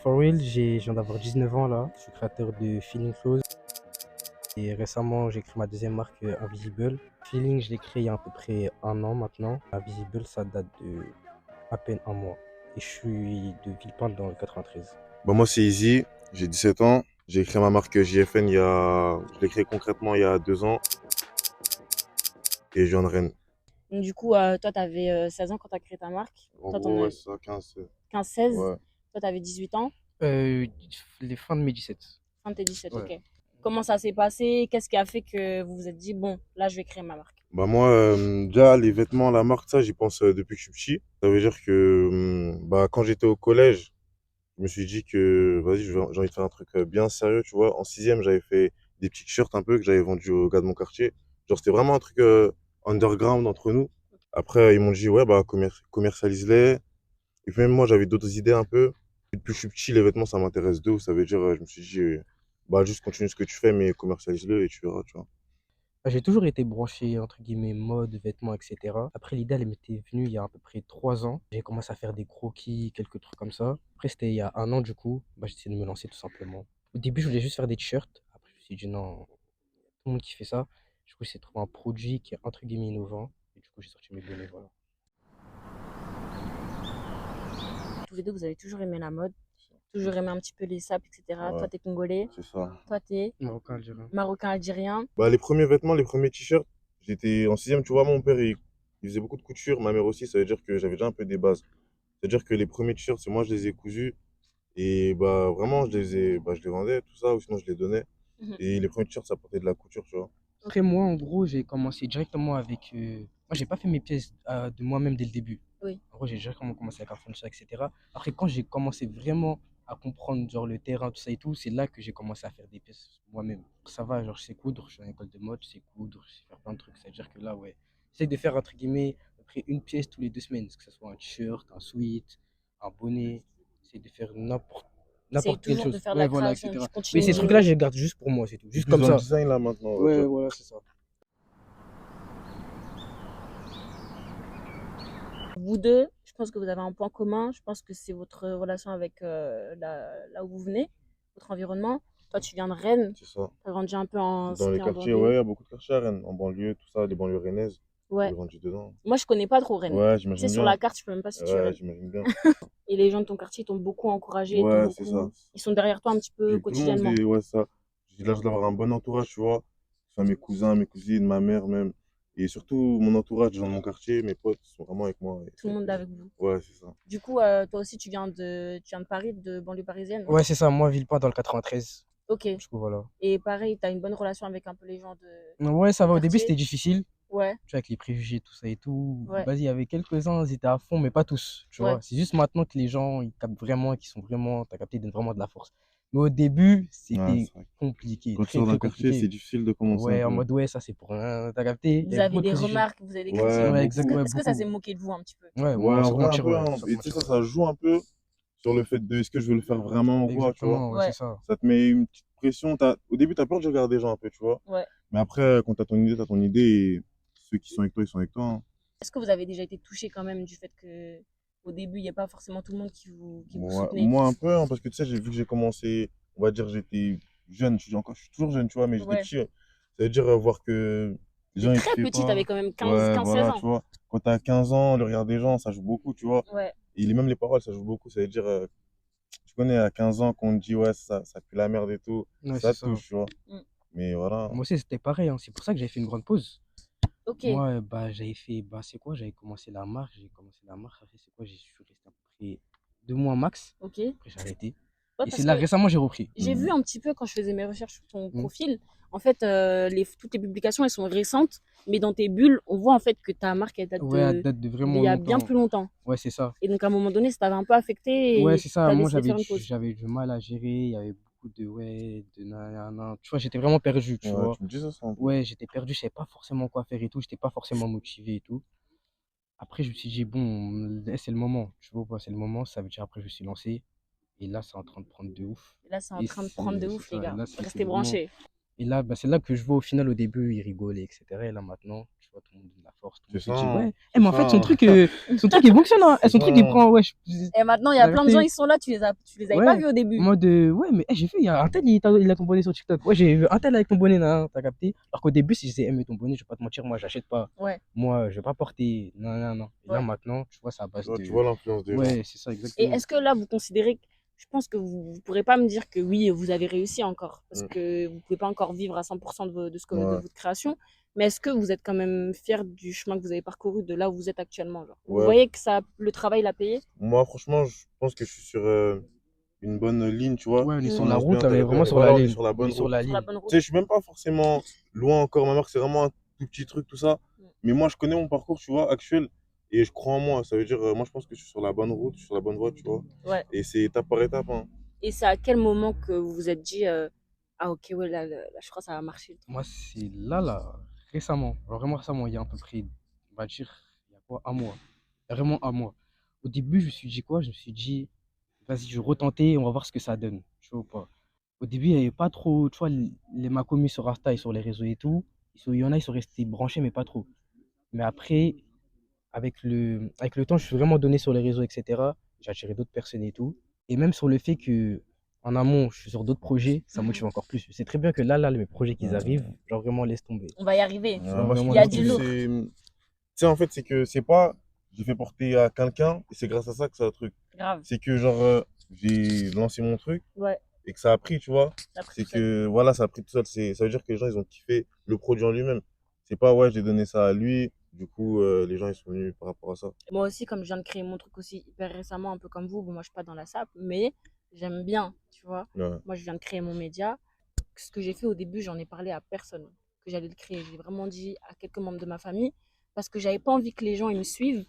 For real, je viens d'avoir 19 ans là. Je suis créateur de Feeling Clothes. Et récemment, j'ai créé ma deuxième marque Invisible. Feeling, je l'ai créé il y a à peu près un an maintenant. Invisible, ça date de à peine un mois. Et je suis de Villepinte dans le 93. Bah moi c'est Easy, j'ai 17 ans, j'ai créé ma marque JFN je l'ai créé concrètement il y a 2 ans et je viens de Rennes. Donc, du coup, toi, tu avais 16 ans quand tu as créé ta marque. En Toi, tu gros en ouais as c'est ça, 15. 15-16. Ouais. Toi, tu avais 18 ans. Les fins de mes 17. Fin de tes 17, Ouais. ok. Comment ça s'est passé? Qu'est-ce qui a fait que vous vous êtes dit, bon, là, je vais créer ma marque? Bah moi déjà les vêtements, la marque ça j'y pense depuis que je suis petit. Ça veut dire que bah quand j'étais au collège, je me suis dit que vas-y j'ai envie de faire un truc bien sérieux, tu vois. En sixième j'avais fait des petits t-shirts un peu que j'avais vendus aux gars de mon quartier. Genre c'était vraiment un truc underground entre nous. Après ils m'ont dit ouais bah commercialise-les. Et puis même moi, j'avais d'autres idées un peu. Depuis que je suis petit, les vêtements, ça m'intéresse de ouf. Ça veut dire, je me suis dit, bah juste continue ce que tu fais, mais commercialise-le et tu verras, tu vois. J'ai toujours été branché, entre guillemets, mode, vêtements, etc. Après, l'idée, elle m'était venue il y a à peu près 3 ans. J'ai commencé à faire des croquis, quelques trucs comme ça. Après, c'était il y a un an, du coup, bah, j'ai essayé de me lancer tout simplement. Au début, je voulais juste faire des t-shirts. Après, je me suis dit non, tout le monde qui fait ça. Du coup, j'ai trouvé un produit qui est, entre guillemets, innovant. Et du coup, j'ai sorti mes bonnets, voilà. Tous les deux, vous avez toujours aimé la mode, toujours aimé un petit peu les sapes, etc. Ouais, Toi, t'es congolais. c'est ça. Toi, t'es Marocain, algérien. marocain, algérien. Bah les premiers vêtements, les premiers t-shirts, j'étais en sixième, tu vois, mon père, il faisait beaucoup de couture, ma mère aussi, ça veut dire que j'avais déjà un peu des bases. C'est-à-dire que les premiers t-shirts, c'est moi, je les ai cousus. Et bah vraiment, je les vendais, tout ça, ou sinon je les donnais. Mhm. Et les premiers t-shirts, ça portait de la couture, tu vois. Après, moi, en gros, j'ai commencé directement avec. Moi, j'ai pas fait mes pièces de moi-même dès le début. Oui. En gros, j'ai directement commencé avec un fournisseur, etc. Après, quand j'ai commencé vraiment à comprendre genre, le terrain, tout ça et tout, c'est là que j'ai commencé à faire des pièces moi-même. Ça va, genre, je sais coudre, je suis en école de mode, je sais coudre, je sais faire plein de trucs. C'est-à-dire que là, ouais, j'essaie de faire, entre guillemets, à peu près une pièce tous les 2 semaines, que ce soit un t-shirt, un sweat, un bonnet. J'essaie de faire C'est n'importe quelle toujours de chose. faire de Ouais, la voilà, création. etc. Tu Mais continues ces trucs-là, je les garde juste pour moi, c'est tout. C'est Juste plus comme dans le ça. design là maintenant, on va Ouais, dire. voilà, c'est ça. Vous deux, je pense que vous avez un point commun. Je pense que c'est votre relation avec là où vous venez, votre environnement. Toi, tu viens de Rennes. C'est ça. Tu as grandi un peu Dans les en quartiers, ouais, banlieue. il y a beaucoup de quartiers à Rennes, en banlieue, tout ça, les banlieues rennaises. J'ai Ouais. grandi dedans. Moi, je connais pas trop Rennes. Ouais, Tu sais, j'imagine sur bien. la carte, je peux même pas situer Ouais, Rennes. j'imagine bien. Et les gens de ton quartier t'ont beaucoup encouragé, Ouais, c'est ça. ils sont derrière toi un petit peu Puis tout le monde quotidiennement. est, ouais, ça. J'ai l'âge d'avoir un bon entourage, tu vois. Que ce soit mes cousins, mes cousines, ma mère même. Et surtout, mon entourage, les gens de mon quartier, mes potes sont vraiment avec moi. Et Tout le monde est avec vous. ouais, c'est ça. Du coup, toi aussi, tu viens de Paris, de banlieue parisienne. Ouais, c'est ça. Moi, Villepinte dans le 93. Ok. Du coup, voilà. Et pareil, tu as une bonne relation avec un peu les gens Ouais, ça du va. Au début, quartier. c'était difficile. Ouais, Tu vois, avec les préjugés, tout ça et tout. ouais, Vas-y, il y avait quelques-uns, ils étaient à fond, mais pas tous. Tu ouais. vois, c'est juste maintenant que les gens, ils captent vraiment, qu'ils sont vraiment, t'as capté, ils donnent vraiment de la force. Mais au début, Ouais, c'était c'est vrai. compliqué, Quand tu très, sors d'un très quartier, c'est compliqué. difficile de commencer un Ouais, en peu. mode, ouais, ça c'est pour rien, t'as capté? Il y Vous avait avez beaucoup de des préjugés. remarques, vous avez des critiques. Ouais, Ouais, beaucoup. exactement, Est-ce que ça s'est beaucoup. moqué de vous un petit peu? Ouais, Ouais, bon, en sans te vrai, un mentir, peu, ouais, hein. sans te Et tu sais, mentir. ça joue un peu sur le fait de est-ce que je veux le faire vraiment ou quoi, tu vois. Exactement, ouais, c'est Ouais, ça. Ça te met une petite pression. Au début, tu as peur de regarder les gens un peu, tu vois. ouais. Mais après, quand tu as ton idée et ceux qui sont avec toi, ils sont avec toi, hein. Est-ce que vous avez déjà été touché quand même du fait que au début, il n'y a pas forcément tout le monde qui vous Moi, soutenait? moi, un peu, hein, parce que tu sais, j'ai vu que j'ai commencé, on va dire, j'étais jeune, je suis toujours jeune, tu vois, mais j'étais Ouais. petit. Ça veut dire voir que les T'es gens, ils très kiffaient petit, pas. t'avais quand même Ouais, 16 voilà, ans. tu vois. Quand t'as 15 ans, le regard des gens, ça joue beaucoup, tu vois. Ouais, Et même les paroles, ça joue beaucoup. Ça veut dire, tu connais, à 15 ans, qu'on te dit, ouais, ça pue la merde et tout, Ouais, c'est ça ça. touche, tu vois. mm. Mais voilà. Moi aussi, c'était pareil, hein. C'est pour ça que j'avais fait une grande pause. Ok. Moi, bah, j'avais fait, bah, c'est quoi? J'avais commencé la marche, après, c'est quoi? J'y suis resté à peu près 2 mois max. Ok. Après, j'ai arrêté. Ouais, Et c'est parce là, que récemment, j'ai repris. j'ai vu un petit peu quand je faisais mes recherches sur ton Mm. profil. En fait, toutes tes publications, elles sont récentes, mais dans tes bulles, on voit en fait que ta marque, elle date Ouais, elle date de d'il vraiment y a bien longtemps. plus longtemps. Ouais, c'est ça. Et donc, à un moment donné, ça t'avait un peu affecté Ouais, et c'est ça. t'as Moi, décidé de faire une pause. j'avais du mal à gérer. Il y avait beaucoup de ouais, de nanana. Tu vois, j'étais vraiment perdu, tu Ouais, vois. tu me dis ça un peu. Ouais, j'étais perdu, je savais pas forcément quoi faire et tout. J'étais pas forcément motivé et tout. Après, je me suis dit, bon, là, c'est le moment. Tu vois, bah, c'est le moment. Ça veut dire, après, je me suis lancé. Et là, c'est en train de prendre de ouf. Et là, c'est en Et train de prendre de c'est ouf, les ça. Et gars. là, c'est Restez le moment. branchés. Et là, bah, c'est là que je vois au final, au début, il rigolait, etc. Et là, maintenant, tu vois, tout le monde donne la force. Tout le C'est monde se ça, dit, hein. ouais, C'est mais en ça, fait, hein. son truc, il fonctionne, hein. C'est Son ça, truc, il hein. prend, ouais, Et maintenant, il y la a plein de gens, vérité. ils sont là, tu les avais pas Ouais, vus au en début. mode, ouais, mais j'ai vu, il y a un tel, il a ton bonnet sur TikTok. Ouais, j'ai vu un tel avec ton bonnet, là, t'as capté? Alors qu'au début, si je disais, mais ton bonnet, je vais pas te mentir, moi, j'achète pas. Ouais, Moi, je vais pas porter. Non, non, non. Et là, ouais. maintenant, tu vois, c'est à base Tu de. vois l'influence des gens. Ouais, c'est ça, Et exactement. est-ce que là, vous considérez que, je pense que vous ne pourrez pas me dire que oui, vous avez réussi encore, parce Mm. que vous ne pouvez pas encore vivre à 100% de Ouais. votre création, mais est-ce que vous êtes quand même fier du chemin que vous avez parcouru, de là où vous êtes actuellement, genre? Vous Ouais. voyez que ça, le travail l'a payé? Moi, franchement, je pense que je suis sur une bonne ligne, tu vois. Ouais, on est Je sur la commence route, bien, là, on est vraiment sur la voilà, on est ligne. sur la On est bonne sur route. la Sur la ligne. bonne Tu sais, route? je suis même pas forcément loin encore. Ma marque, c'est vraiment un tout petit truc, tout ça. Mm. Mais moi, je connais mon parcours, tu vois, actuel. Et je crois en moi. Ça veut dire, moi, je pense que je suis sur la bonne route, je suis sur la bonne voie, tu vois. Ouais. Et c'est étape par étape, hein. Et c'est à quel moment que vous vous êtes dit, ah ok, ouais, là, je crois que ça va marcher le truc. Moi, c'est là, récemment. Alors, vraiment récemment, il y a à peu près, on va dire, il y a quoi, un mois. Vraiment un mois. Au début, je me suis dit quoi? Je me suis dit, vas-y, je vais retenter, on va voir ce que ça donne. Tu vois ou pas? Au début, il n'y avait pas trop, tu vois, ma commu sur Insta et sur les réseaux et tout. Il y en a, ils sont restés branchés, mais pas trop. Mais après, avec le temps, je suis vraiment donné sur les réseaux, etc. J'ai attiré d'autres personnes et tout. Et même sur le fait que, en amont, je suis sur d'autres projets, ça motive encore plus. Je sais très bien que là, mes projets qui arrivent, genre vraiment laisse tomber. On va y arriver. Ouais, Genre moi, ce vraiment que Il y je a laisse trouve, du tomber. lourd. c'est. Tu sais, en fait, c'est que c'est pas. J'ai fait porter à quelqu'un et c'est grâce à ça que ça a truc. Grave. C'est que, genre, j'ai lancé mon truc Ouais, et que ça a pris, tu vois. ça a pris C'est tout seul. que, voilà, ça a pris tout seul. Ça veut dire que les gens, ils ont kiffé le produit en lui-même. C'est pas, ouais, j'ai donné ça à lui. Du coup, les gens, ils sont venus par rapport à ça. Moi aussi, comme je viens de créer mon truc aussi hyper récemment, un peu comme vous, bon, moi je suis pas dans la SAP, mais j'aime bien, tu vois. Ouais. Moi je viens de créer mon média. Ce que j'ai fait au début, j'en ai parlé à personne que j'allais le créer. J'ai vraiment dit à quelques membres de ma famille parce que j'avais pas envie que les gens ils me suivent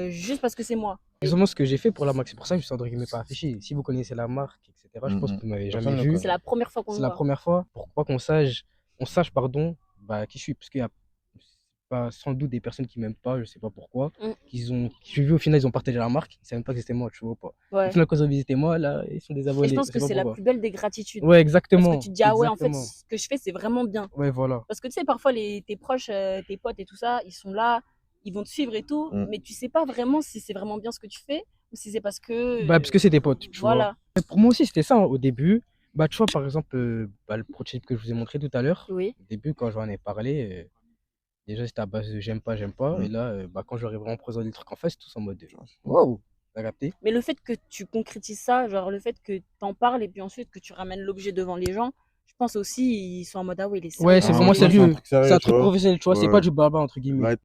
juste parce que c'est moi. Exactement ce que j'ai fait pour la marque. C'est pour ça que je suis entre guillemets pas affiché. Si vous connaissez la marque, etc., je pense que vous m'avez jamais Personne ne le vu. C'est connaît. la première fois qu'on C'est le la voit. première fois. Pourquoi on sache, pardon, bah, qui je suis. Parce qu'il y a pas, sans doute des personnes qui m'aiment pas, je sais pas pourquoi. Mm. J'ai vu au final, ils ont partagé la marque. Ils savaient même pas que c'était moi, tu vois pas. Au Ouais. final, quand ils ont visité moi, là, ils sont Et je désabonnés. Je pense sais que pas c'est la pourquoi. plus belle des gratitudes. Ouais, Parce que exactement. tu te dis, ah ouais, en fait, Exactement. ce que je fais, c'est vraiment bien. Ouais, voilà. Parce que tu sais, parfois, tes proches, tes potes et tout ça, ils sont là, ils vont te suivre et tout, mais tu sais pas vraiment si c'est vraiment bien ce que tu fais ou si c'est parce que. Bah, parce que c'est tes potes, tu vois. Voilà. Et pour moi aussi, c'était ça, hein, au début. Bah, tu vois, par exemple, bah, le prototype que je vous ai montré tout à l'heure, Oui. au début, quand j'en ai parlé, déjà, c'était à base de j'aime pas, j'aime pas. Et là, bah, quand j'aurais vraiment présenté le truc en face, tous en mode wow, t'as capté? Mais le fait que tu concrétises ça, genre le fait que t'en parles et puis ensuite que tu ramènes l'objet devant les gens, je pense aussi ils sont en mode ah ouais, il est Ouais, sérieux c'est dans ce vraiment qu'il fait. C'est un sérieux. truc C'est sérieux, un tu truc vois. professionnel, tu vois. C'est pas du baba, entre guillemets. Ouais.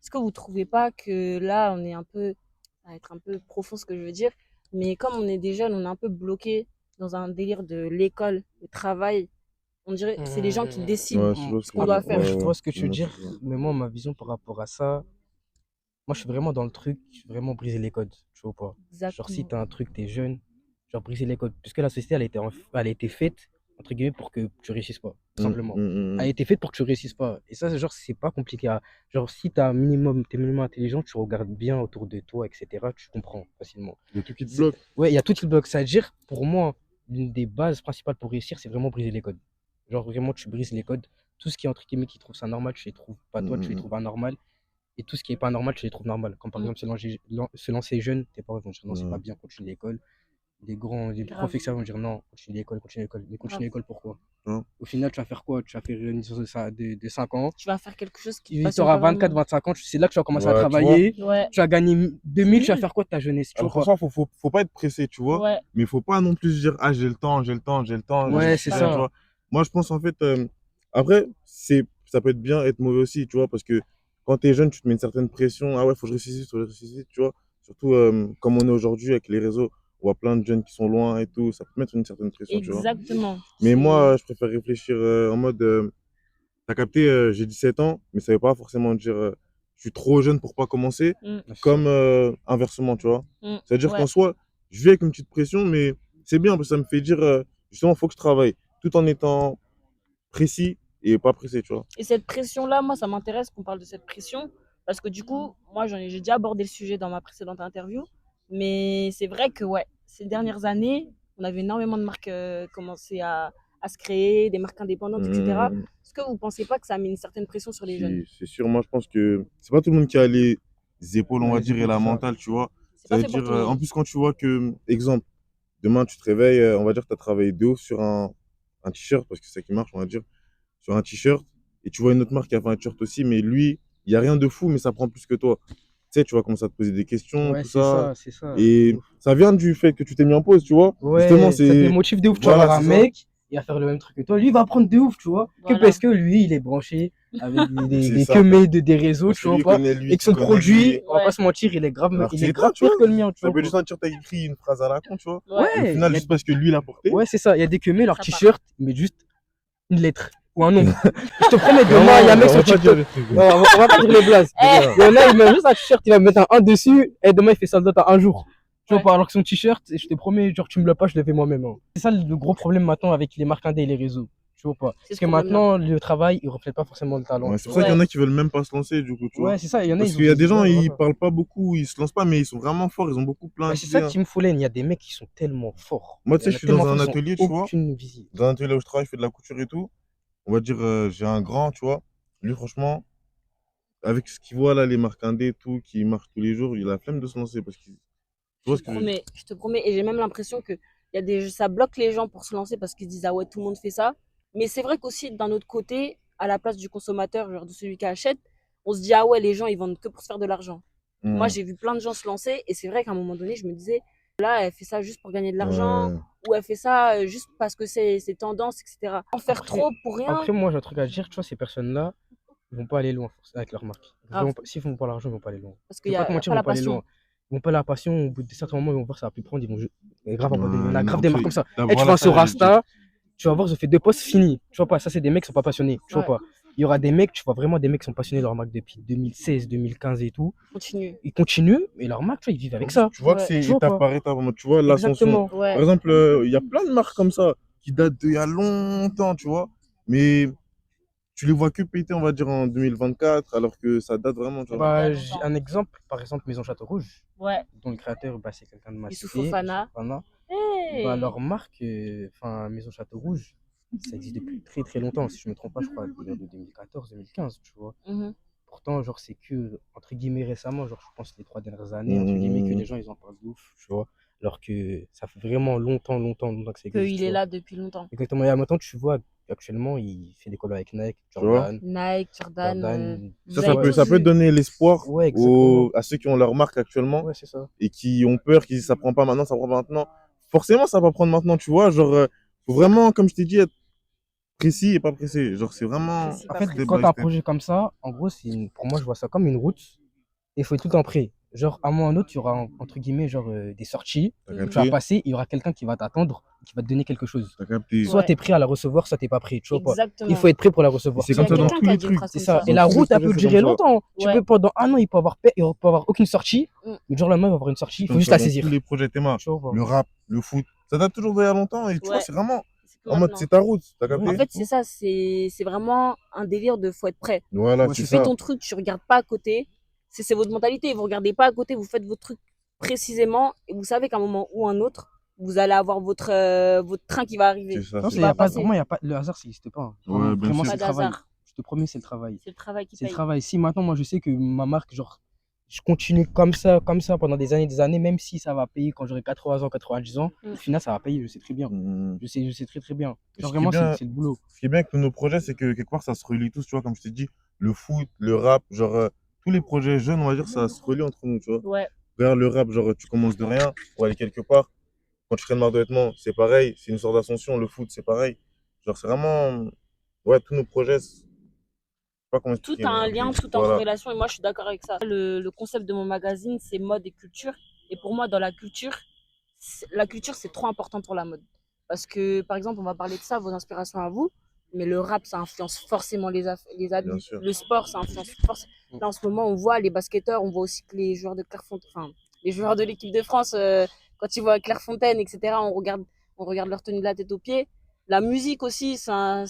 Est-ce que vous trouvez pas que là on est un peu, ça va être un peu profond ce que je veux dire, mais comme on est des jeunes, on est un peu bloqué dans un délire de l'école, le travail. On dirait que c'est les gens qui décident Ouais, je vois ce ce que qu'on doit ouais, faire. Je ouais. vois ce que tu veux Ouais, dire, c'est ça. mais moi, ma vision par rapport à ça, moi, je suis vraiment dans le truc, vraiment briser les codes, tu vois pas. Genre, si Exactement. t'as un truc, t'es jeune, genre briser les codes. Puisque la société, elle a été faite, entre guillemets, pour que tu réussisses pas, tout simplement. Elle a été faite pour que tu réussisses pas. Et ça, genre, c'est pas compliqué genre, si t'es minimum intelligent, tu regardes bien autour de toi, etc., tu comprends facilement. Il y a tout qui te bloque. Ouais, il y a tout qui te bloque. C'est-à-dire, pour moi, l'une des bases principales pour réussir, c'est vraiment briser les codes. Genre, vraiment, tu brises les codes. Tout ce qui est entre guillemets qui trouve ça normal, tu les trouves pas toi, tu les trouves anormal. Et tout ce qui est pas normal, tu les trouves normal. Comme par Mm. exemple se lancer jeune, tes parents vont dire non, c'est pas Ouais. bien, continue l'école. Les Grave. professeurs vont dire non, continue l'école, continue l'école. Mais continue Grave. l'école pourquoi? Hein? Au final, tu vas faire quoi? Tu vas faire une licence de 5 ans. Tu vas faire quelque chose qui te Tu passionne auras pas 24, vraiment. 25 ans, c'est là que tu vas commencer à Ouais, tu vois. travailler. Ouais. Tu vas gagner 2000, tu vas nul. faire quoi de ta jeunesse? Tu Alors, vois pas? franchement, faut pas être pressé, tu vois. Ouais. Mais faut pas non plus se dire, ah, j'ai le temps, j'ai le temps, j'ai le temps, Moi, je Ouais, pense c'est tu pareil. ça. vois. Moi, je pense, en fait, après, ça peut être bien, être mauvais aussi, tu vois, parce que quand t'es jeune, tu te mets une certaine pression. Ah ouais, faut que je réussisse vite, faut que je réussisse vite, tu vois. Surtout, comme on est aujourd'hui avec les réseaux, on voit plein de jeunes qui sont loin et tout, ça peut mettre une certaine pression, tu vois. Exactement. Mais C'est- moi, je préfère réfléchir en mode, t'as capté, j'ai 17 ans, mais ça veut pas forcément dire, je suis trop jeune pour pas commencer, Mm, Ouais, c'est comme ça. inversement, tu vois. mm, C'est-à-dire ouais. qu'en soi, je vis avec une petite pression, mais c'est bien parce que ça me fait dire, justement, faut que je travaille, tout en étant précis et pas pressé, tu vois. Et cette pression-là, moi, ça m'intéresse qu'on parle de cette pression parce que du coup, moi, j'ai déjà abordé le sujet dans ma précédente interview, mais c'est vrai que, ouais, ces dernières années, on avait énormément de marques commencé à se créer, des marques indépendantes, etc. Hum, Est-ce que vous pensez pas que ça met une certaine pression sur les jeunes? c'est sûr, moi je pense que c'est pas tout le monde qui a les épaules, on Ouais, va les dire, et épaules, la c'est ça. mentale, tu vois. C'est Ça pas veut fait pour dire, tout le en monde. plus, quand tu vois que, exemple, demain tu te réveilles, on va dire que tu as travaillé de ouf sur un t-shirt, parce que c'est ça qui marche, on va dire, sur un t-shirt, et tu vois une autre marque qui a fait un t-shirt aussi, mais lui, il n'y a rien de fou, mais ça prend plus que toi. Tu sais, tu vas commencer à te poser des questions, Ouais, tout ça, c'est ça. De et ouf. ça vient du fait que tu t'es mis en pause, tu vois. Justement, Ouais, ça te c'est. démotive de ouf. Tu vas Voilà, voir un c'est ça. mec, il va faire le même truc que toi. Lui, il va apprendre de ouf, tu vois. Que Voilà. parce que lui, il est branché avec C'est des ça. queumés des réseaux, Parce tu que vois lui, il pas. connaît Et lui, que qui son connaît produit, lui. on va pas Ouais. se mentir, Alors que il est c'est grave toi, tu pire vois. que le mien, tu Ça vois peut être pas. juste un t-shirt avec écrit une phrase à la con, tu vois. Ouais. Et au Ouais, final, il y a, juste parce que lui, il a porté. ouais, c'est ça. Il y a des queumés, leur Ça part. t-shirt, mais juste une lettre ou un nom. Je te promets, demain, il y a un mec on sur va pas dire TikTok. le truc. Non, on va pas dire les blagues. Eh, Il y en a, il met juste un t-shirt, il va mettre un 1 dessus, et demain, il fait sold out en un jour. Tu vois Ouais. pas, alors que son t-shirt, et je te promets, genre, tu me l'as pas, je l'ai fait moi-même. Hein. C'est ça le gros problème maintenant avec les marques indé et les réseaux. Tu vois pas. c'est Parce ce que problème-là. maintenant, le travail, il reflète pas forcément le talent. Ouais, Tu c'est pour vois. ça qu'il y en Ouais. a qui veulent même pas se lancer, du coup, tu vois. Ouais, c'est ça. Il y en a, Parce ils ont qu'il y a des gens, ouais, ils voilà. parlent pas beaucoup, ils se lancent pas, mais ils sont vraiment forts, ils ont beaucoup plein Bah, c'est ça d'idées. qui me fout l'aine. Il y a des mecs qui sont tellement forts. Moi, Il tu y sais, en je a suis dans tellement forts, un ils ont atelier, tu vois. aucune visée. Dans un atelier où je travaille, je fais de la couture et tout. On va dire, j'ai un grand, tu vois. Lui, franchement, avec ce qu'il voit là, les marques indé et tout, qui marchent tous les jours, il a la flemme de se lancer. Parce que, tu vois ce que je veux dire. Je te promets, et j'ai même l'impression que ça bloque les gens pour se lancer parce qu'ils se disent ah ouais, tout le monde fait ça. Mais c'est vrai qu'aussi, d'un autre côté, à la place du consommateur, genre de celui qui achète, on se dit ah ouais, les gens ils vendent que pour se faire de l'argent. Moi, j'ai vu plein de gens se lancer et c'est vrai qu'à un moment donné, je me disais là, elle fait ça juste pour gagner de l'argent Ouais. ou elle fait ça juste parce que c'est tendance, etc. En faire Après, trop pour rien, après, moi, j'ai un truc à dire, tu vois, ces personnes-là, ils vont pas aller loin avec leur marque. grave, S'ils font pas l'argent, ils vont pas aller loin. parce Je qu'il vais y pas te a mentir, pas ils vont la pas aller passion. loin. Ils vont pas la passion, au bout de certains moments, ils vont voir ça va plus prendre, grave abandonner. Il y en Ouais, a grave en des plus, marques comme ça. Et tu voilà vas ça, sur j'allais te dire. Insta, tu vas voir, ils ont fait 2 posts, fini. Tu vois pas, ça, c'est des mecs qui sont pas passionnés. Tu vois Ouais, pas. Il y aura des mecs, tu vois vraiment des mecs qui sont passionnés de leur marque depuis 2016, 2015 et tout. continue. Ils continuent, et leur marque, tu vois, ils vivent En avec plus, ça. tu vois que Ouais, c'est Tu vois étape pas. par étape. Tu vois, l'ascension. Exactement. Par ouais. exemple, il y a plein de marques comme ça qui datent d'il y a longtemps, tu vois. Mais tu les vois que péter, on va dire, en 2024, alors que ça date vraiment, tu vois. Il y a Bah, j'ai longtemps. un exemple, par exemple, Maison Château Rouge, Ouais, dont le créateur, bah, c'est quelqu'un de ma Youssouf cité, Fofana. Fofana. Bah, Hey. leur marque, enfin, Maison Château Rouge, ça existe depuis très très longtemps. Si je me trompe pas, je crois, de 2014-2015, tu vois. Mhm. Pourtant, genre, c'est que, entre guillemets, récemment, genre, je pense les 3 dernières années, entre guillemets, que les gens, ils en parlent de ouf, tu vois. Alors que ça fait vraiment longtemps, longtemps, longtemps que ça existe, Qu'il tu est vois. là depuis longtemps. Exactement. Et à maintenant, tu vois, actuellement, il fait des collabs avec Nike, Tu vois. Jordan, Nike, Jordan, Jordan. vous Ça avez Ouais, tous peut vu. donner l'espoir ouais, exactement. à ceux qui ont leur marque actuellement Ouais, c'est ça. et qui ont peur, qui disent ça prend pas maintenant, ça prend pas maintenant. Forcément, ça va prendre maintenant, tu vois. Genre, faut vraiment, comme je t'ai dit, être précis et pas pressé. Genre, c'est vraiment Précis, En pas fait, précis. step quand by tu as un step. projet comme ça, en gros, pour moi, je vois ça comme une route. Et il faut être tout le temps prêt. Genre, à un moment ou à un autre, il y aura, entre guillemets, genre, des sorties. T'as Mhm. Tu vas capté? passer, il y aura quelqu'un qui va t'attendre, qui va te donner quelque chose. T'as capté? Soit Ouais, tu es prêt à la recevoir, soit tu n'es pas prêt. Tu vois pas. Il exactement. faut être prêt pour la Et recevoir, c'est Il y tout a comme ça dans simplement. quelqu'un tous qui a les dit une trucs. phrase C'est comme ça. ça. Et Dans la tous les route, elle projets, peut c'est durer comme ça. longtemps. Tu Ouais. peux, pendant un an, il peut avoir aucune sortie. Mm. Le jour au lendemain, il va avoir une sortie. Il C'est faut comme juste ça la dans tous saisir. les projets Théma. Tu vois pas. Le rap, le foot, ça date toujours d'il y a longtemps et tu vois, Ouais, c'est vraiment c'est que en mode maintenant. c'est ta route. T'as Ouais, En capté? fait, c'est ça, c'est vraiment un délire de faut être prêt. Voilà, ouais, c'est Tu c'est fais ça. ça. ton truc, tu regardes pas à côté. C'est votre mentalité. Vous regardez pas à côté, vous faites votre truc précisément et vous savez qu'à un moment ou un autre, vous allez avoir votre train qui va C'est arriver, ça, Non, qui c'est y va a ça. pas, pour passer. moi, y a pas, le hasard, ça n'existe pas. Hein. Ouais, bien Vraiment, sûr. c'est Pas le travail. d'hasard. Je te promets, c'est le travail. C'est le travail qui C'est le paye. travail. Si maintenant, moi, je sais que ma marque, genre, je continue comme ça pendant des années, même si ça va payer quand j'aurai 80 ans, 90 ans, Mm. au final, ça va payer, je sais très bien. Mmh. Je sais très très bien. Et Genre, vraiment, c'est le boulot. ce qui est bien avec nos projets, c'est que quelque part, ça se relie tous, tu vois, comme je t'ai dit, le foot, le rap, genre, tous les projets jeunes, on va dire, ça se relie entre nous, tu vois. Ouais, Regarde le rap, genre, tu commences de rien pour aller quelque part. Quand tu fais une marque de vêtements, c'est pareil, c'est une sorte d'ascension. Le foot, c'est pareil. Genre, c'est vraiment, ouais, tous nos projets, je sais pas comment tout expliquer, a mais un lien, tout est en voilà. corrélation et moi je suis d'accord avec ça. Le concept de mon magazine, c'est mode et culture. Et pour moi, dans la culture, c'est trop important pour la mode. Parce que, par exemple, on va parler de ça, vos inspirations à vous, mais le rap, ça influence forcément les Bien habits. sûr. Le sport, ça influence forcément. Là, en ce moment, on voit les basketteurs, on voit aussi que les joueurs de Clairefontaine, enfin, les joueurs de l'équipe de France, quand ils voient Clairefontaine, etc., on regarde leur tenue de la tête aux pieds. La musique aussi, ça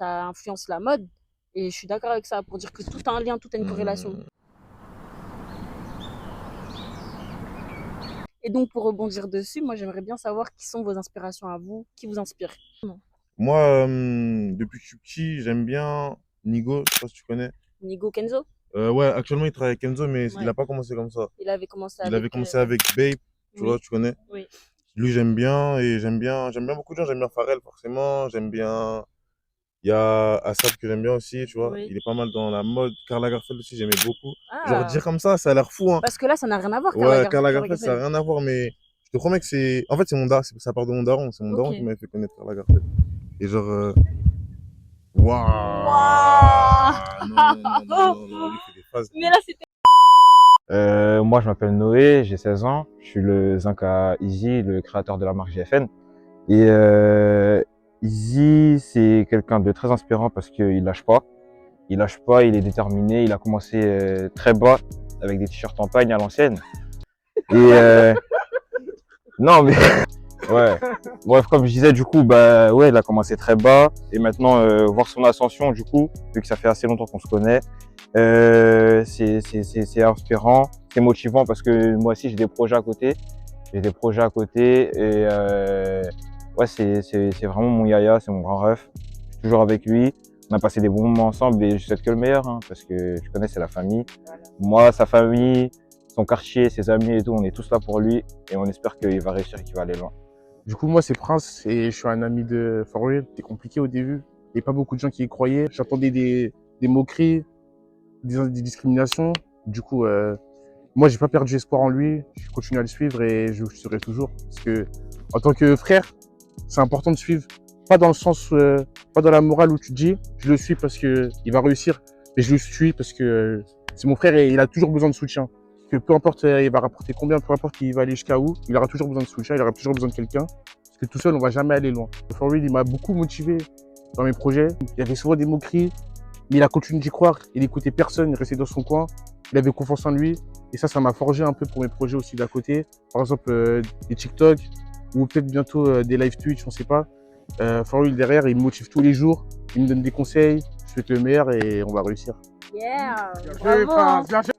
influence la mode. Et je suis d'accord avec ça, pour dire que tout a un lien, tout a une corrélation. Mmh. Et donc, pour rebondir dessus, moi, j'aimerais bien savoir qui sont vos inspirations à vous, qui vous inspire. Moi, depuis que je suis petit, j'aime bien Nigo, je sais pas si tu connais. Nigo Kenzo, Ouais, actuellement, il travaille avec Kenzo, mais il ouais. n'a pas commencé comme ça. Il avait commencé Il avait avec... commencé avec Babe, tu vois, Oui, tu connais. oui. Lui, j'aime bien, et j'aime bien beaucoup de gens. J'aime bien Pharrell, forcément. J'aime bien. Il y a Assad que j'aime bien aussi, tu vois. Oui. Il est pas mal dans la mode. Karl Lagerfeld aussi, j'aimais beaucoup. Genre, Ah, dire comme ça a l'air fou, hein. parce que là, ça n'a rien à voir, Ouais, Karl Karl Lagerfeld, ça n'a Lagerfeld. rien à voir, mais je te promets que c'est. En fait, c'est mon daron, ça part de mon daron. C'est mon daron qui Ok. m'avait fait connaître Karl Lagerfeld. Et genre. Waouh! Waouh. Non, non, non, non, non, lui, il fait des phases. Mais là, c'était... Moi, je m'appelle Noé, j'ai 16 ans. Je suis le zinc à Easy, le créateur de la marque GFN. Et Easy, c'est quelqu'un de très inspirant parce qu'il lâche pas. Il lâche pas, il est déterminé. Il a commencé très bas avec des t-shirts en pagne à l'ancienne. Et non, mais ouais. Bref, comme je disais, du coup, bah ouais, il a commencé très bas. Et maintenant, voir son ascension, du coup, vu que ça fait assez longtemps qu'on se connaît, c'est inspirant, c'est motivant parce que moi aussi j'ai des projets à côté. J'ai des projets à côté et ouais, c'est vraiment mon yaya, c'est mon grand ref. Je suis toujours avec lui. On a passé des bons moments ensemble et je souhaite que le meilleur, hein, parce que tu connais, c'est la famille. Moi, sa famille, son quartier, ses amis et tout, on est tous là pour lui et on espère qu'il va réussir et qu'il va aller loin. Du coup, moi, c'est Prince et je suis un ami de For Real. C'était compliqué au début. Il n'y a pas beaucoup de gens qui y croyaient. J'entendais des moqueries, des discriminations. Du coup, moi, j'ai pas perdu espoir en lui. Je continue à le suivre et je le suivrai toujours. Parce que, en tant que frère, c'est important de suivre. Pas dans le sens, pas dans la morale où tu te dis, je le suis parce que il va réussir. Mais je le suis parce que c'est mon frère et il a toujours besoin de soutien. Que peu importe il va rapporter combien, peu importe il va aller jusqu'à où, il aura toujours besoin de soutien, il aura toujours besoin de quelqu'un. Parce que tout seul, on va jamais aller loin. For Real, il m'a beaucoup motivé dans mes projets. Il y avait souvent des moqueries, mais il a continué d'y croire. Il n'écoutait personne, il restait dans son coin. Il avait confiance en lui. Et ça m'a forgé un peu pour mes projets aussi d'à côté. Par exemple, des TikTok ou peut-être bientôt des live Twitch, on ne sait pas. For Real derrière, il me motive tous les jours. Il me donne des conseils. Je souhaite le meilleur et on va réussir. Yeah, Bien joué, bravo. Prince, bien joué.